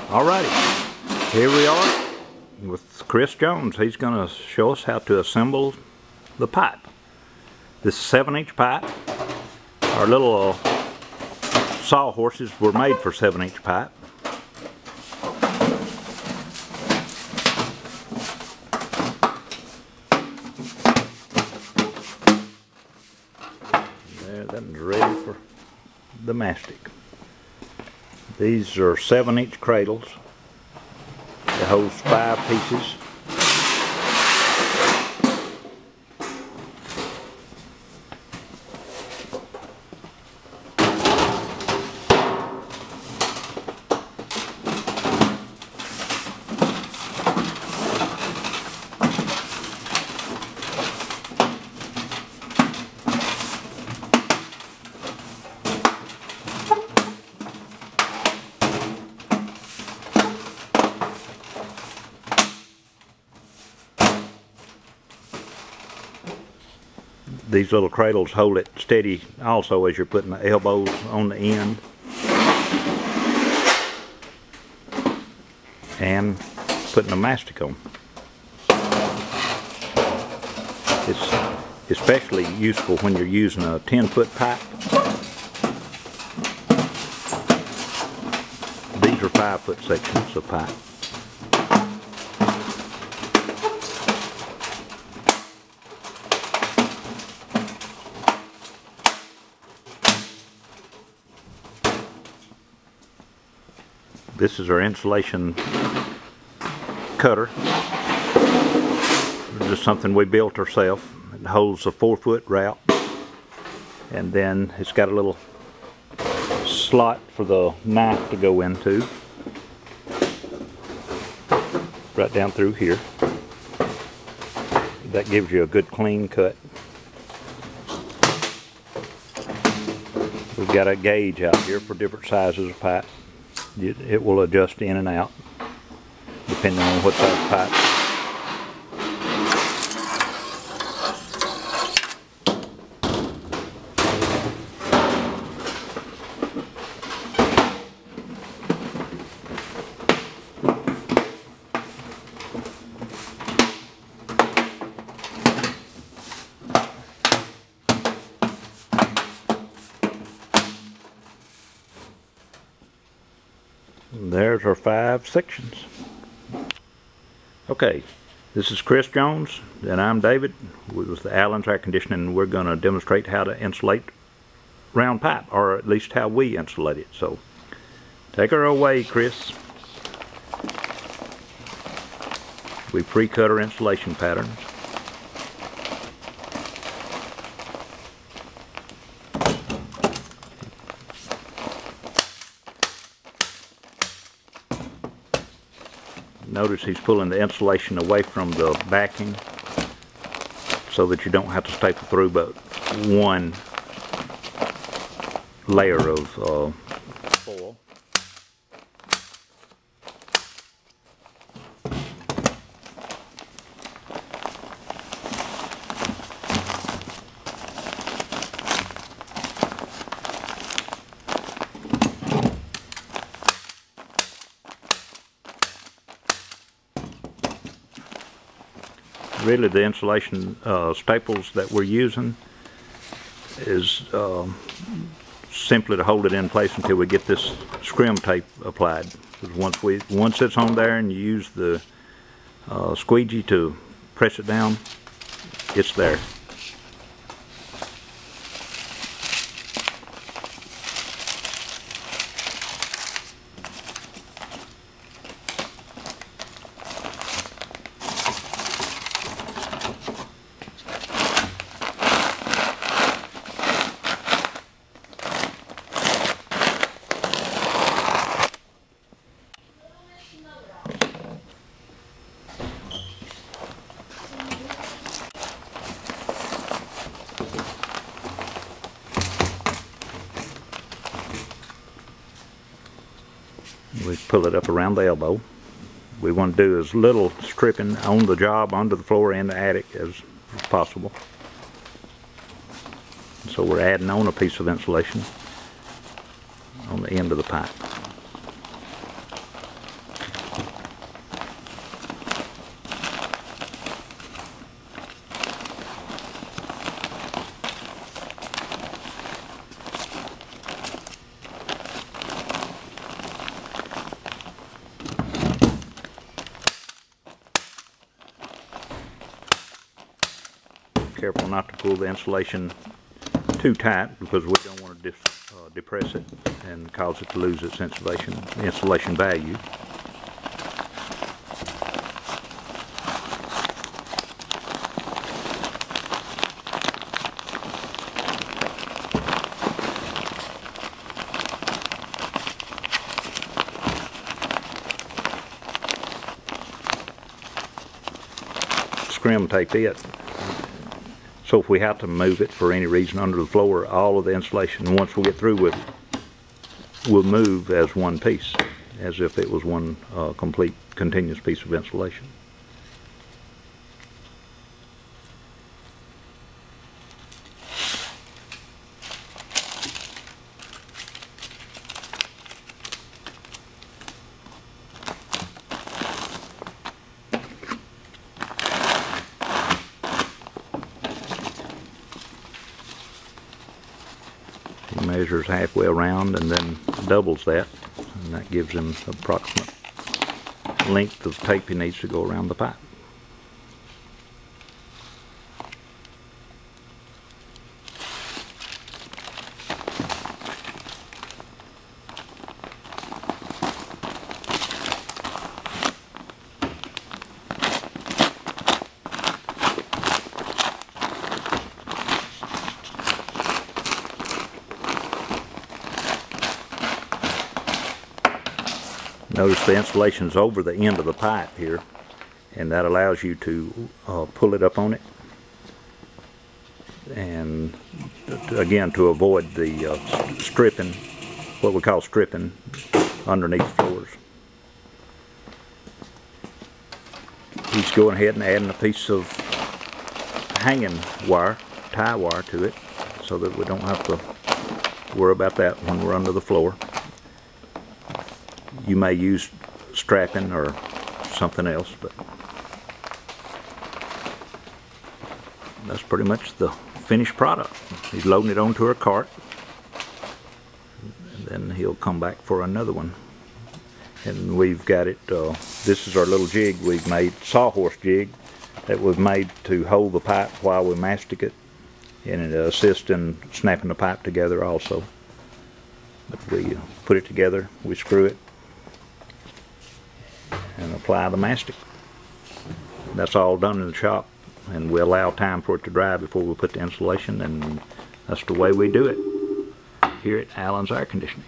Alrighty, here we are with Chris Jones. He's going to show us how to assemble the pipe. This is 7-inch pipe. Our little sawhorses were made for 7-inch pipe. There, that one's ready for the mastic. These are 7-inch cradles. It holds 5 pieces. These little cradles hold it steady also as you're putting the elbows on the end and putting the mastic on. It's especially useful when you're using a 10-foot pipe. These are 5-foot sections of pipe. This is our insulation cutter. This is something we built ourselves. It holds a 4-foot route, and then it's got a little slot for the knife to go into, right down through here. That gives you a good clean cut. We've got a gauge out here for different sizes of pipe. It will adjust in and out depending on what size pipe. There's our 5 sections. Okay, this is Chris Jones and I'm David with the Allen's Air Conditioning, and we're going to demonstrate how to insulate round pipe, or at least how we insulate it. So take her away, Chris. We pre-cut our insulation patterns. Notice he's pulling the insulation away from the backing so that you don't have to staple through but one layer of foil. Really, the insulation staples that we're using is simply to hold it in place until we get this scrim tape applied. Because once it's on there and you use the squeegee to press it down, it's there. We pull it up around the elbow. We want to do as little stripping on the job, under the floor and the attic as possible. So we're adding on a piece of insulation on the end of the pipe. careful not to pull the insulation too tight because we don't want to depress it and cause it to lose its insulation value. Scrim tape it, so if we have to move it for any reason under the floor, all of the insulation, once we get through with it, will move as one piece, as if it was one complete continuous piece of insulation. He measures halfway around and then doubles that, and that gives him the approximate length of tape he needs to go around the pipe. Notice the insulation's over the end of the pipe here, and that allows you to pull it up on it, and again to avoid the stripping, what we call stripping, underneath floors. He's going ahead and adding a piece of hanging wire, tie wire to it, so that we don't have to worry about that when we're under the floor. You may use strapping or something else, but that's pretty much the finished product. He's loading it onto a cart, and then he'll come back for another one. And we've got it, this is our little jig we've made, sawhorse jig, that we've made to hold the pipe while we mastic it, and it assists in snapping the pipe together also. But we put it together, we screw it, and apply the mastic. That's all done in the shop, and we allow time for it to dry before we put the insulation, and that's the way we do it here at Allen's Air Conditioning.